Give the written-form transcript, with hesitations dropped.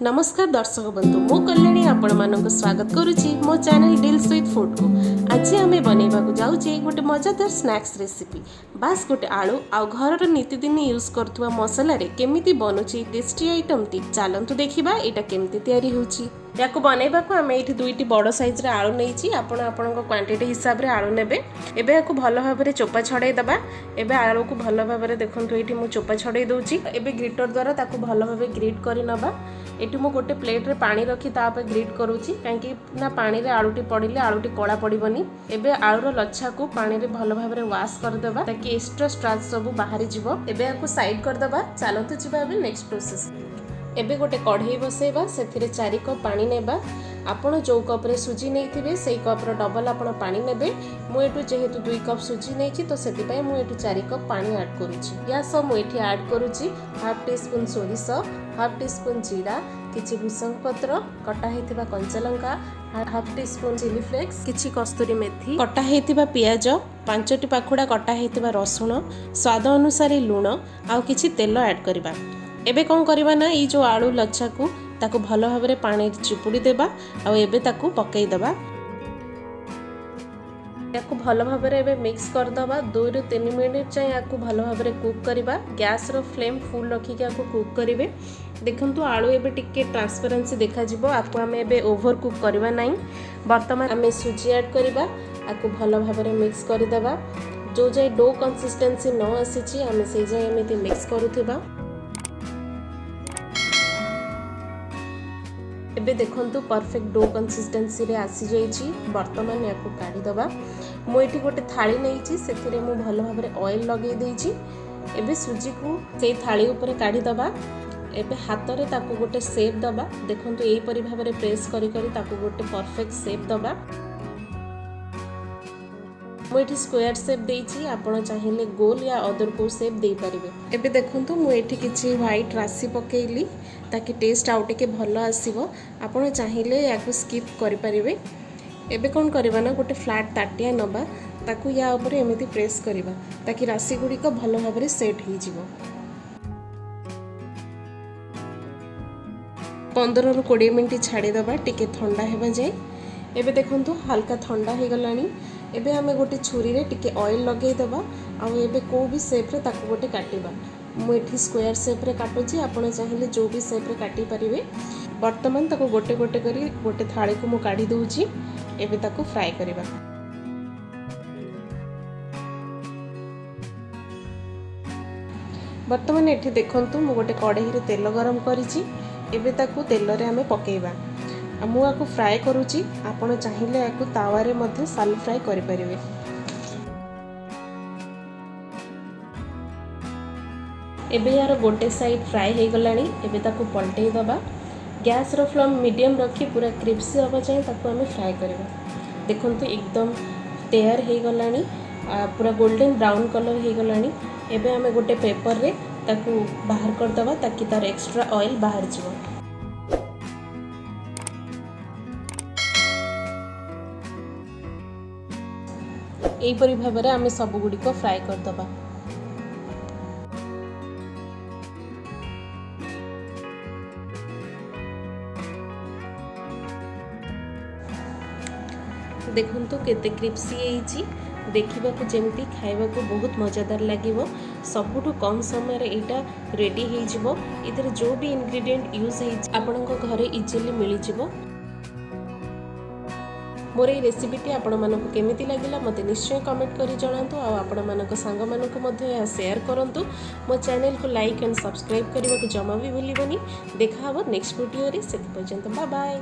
नमस्कार दर्शक बंधु मु कल्याणी आपण मानक स्वागत करुच्ची मो चैनल डील्स विथ फूड को। आज आम बनवा जाऊे गोटे मजादार स्नैक्स रेसिपी बास गोटे आलू आ घर नीतिदिन यूज करुवा मसला केमिति बनुची टेस्टी आइटम टी चलतु देखा यहाँ केमिति तैयारी होची। या बनवा आम ये दुईटी बड़ साइज आलू नहीं आपण क्वांटिटी हिसाब से आलू ने एबे या भल भाव में चोपा छड़ाई दबा। एबे आलू को भल भाव में देखो ये मुझे चोपा छड़ाई दूची। एबे ग्रेटर द्वारा ताकू भल भाव ग्रेट कर नबा। ये मुझे गोटे प्लेट रे पानी रखी तापर ग्रेट करूची कहीं ना पानी रे आलूटी पड़े आलूटी कड़ा पड़बनी। एबे आलूर लच्छा को पानी रे भल भाव में वाश करदेबा ताकि एक्स्ट्रा स्ट्राच सब बाहरी जीवो। एबे या साइड करदेबा। चलतु जीवा नेक्स्ट प्रोसेस। एबे गोटे कढ़ई बसैबा से 4 कप पानी नेबा। आपण जो कप रे सुजी नहीं से कप रो डबल आपण पानी नेबे। मुझे जेहेतु 2 कप सुजी नहीं तो से 4 कप पानी ऐड करुच्ची। या सब मुझे ऐड करुच्ची हाफ टी स्पून सोरिष, हाफ टी स्पून जीरा, किछि भूसंग पत्र, कटा हेतिबा कंचा लंका, half teaspoon chilli flakes, किछि कस्तूरी मेथी, कटा हेतिबा पियाज, 5टी पाखुड़ा कटा हेतिबा रसुण, स्वाद अनुसार लूण आ किछि तेल ऐड करबा। एबे कौन करबा ना ये जो आलू लच्छा को ताकू भल भाव में पानी चिपुड़ी देबा आ एबे ताकू पकई देबा। याकू भल भाव में मिक्स करदबा। 2 ରୁ 3 मिनिट चाहे याकू भल भाव में कुक करबा। गैस रो फ्लेम फुल रखिक याकू कुक करिवे। देखंतु आलू एबे टिके ट्रांसपेरेंसी देखा जिवो। आकू हमें एबे ओवर कुक करबा नहीं। वर्तमान हमें सुजी ऐड करबा। आकू भल भाव में मिक्स कर देबा। जो जाय डो कंसिस्टेंसी न आसीची हमें से जाय एमिति मिक्स करूथिबा। एबे देखंतु परफेक्ट डो कंसिस्टेंसी रे आसी जाइछि। वर्तमान याकू काढी दबा। मु एठी गोटे थाली नैछि सेथिरे मु भल भाव में ऑयल लगे देइछि। एबे सुजी को से थाली ऊपर काढी दबा। एबे हाथ रे ताकू गोटे शेप दबा। देखंतु एई परि भाव में प्रेस करी करी ताकू गोटे परफेक्ट शेप दबा। मुझे स्क्वायर शेप देइछि। आपण चाहिए गोल या अदर को शेप दे पारिबे। एबे देखंतु मु एठी किछि व्हाइट राशि पकेइली ताकि टेस्ट आउ टिके भल आसीबो। आपण चाहिए याकू स्किप करि पारिबे। एबे कोन करबा ना गोटे फ्लैट ताटिया नबा ताकू या ऊपर एमिति प्रेस करबा ताकि राशि गुडी को भल भाव में सेट हो जिवो। 15 ରୁ 20 मिनिट छाड़ी दबा टिके ठंडा हेबा जाय। एबे देखंतु हल्का ठंडा हो गलानी। एबे हमें गोटे छुरी रे टिके ऑयल लगे दबा आ एबे को भी शेप रे ताकू गोटे काटिबा। मु एठी स्क्वायर शेप रे काटुची। आपण चाहिए जो भी शेप रे काटी परिवे। वर्तमान ताकू गोटे गोटे करी गोटे थाली को मु काढी दूची। एबे ताकू फ्राई करबा। वर्तमान एठी देखंतु मु गोटे कढ़ई रे तेल गरम करिची। एबे ताकू तेल रे हमें पकेइबा। मु आपको फ्राए करुच्ची। आपण चाहिए याकू तावा रे मध्य साल फ्राए करि परिवे। एबे यार गोटे साइड फ्राए हो गलानी। एबे ताकू पलटई दबा। गैस रो फ्लेम मीडियम रखी पूरा क्रिस्पी होबा चाहिए ताकू हमें फ्राए करबा। देखंतु एकदम तैयार हो गलानी। पूरा गोल्डन ब्राउन कलर हो गलानी। एबे हमें गोटे पेपर रे ताकू बाहर कर दबा ताकि तार एक्स्ट्रा ऑयल बाहर जिवो। एई परि भाव में आम सब गुडी को फ्राए कर दबा। देखंतु केते क्रिस्पी एइची। देखिबा को जेमती खाइबा को बहुत मजादार लागिवो। सबुठु कम समय रे एटा रेडी हेइ जिवो। इधर जो भी इंग्रेडिएंट यूज हेइ आपनको घरे इजीली मिली जिवो। मोर ये रेसिपीटी आपण मानक केमिति लागिला मते निश्चय कमेंट करी जणांतु। आ आपण मानक सांग मानक मध्य या शेयर करंतु। मो चैनल को लाइक एंड सब्सक्राइब करबा को जमा भी भूलिबनी। देखा हबो नेक्स्ट वीडियो रे। सेति पर्यंत बाय बाय।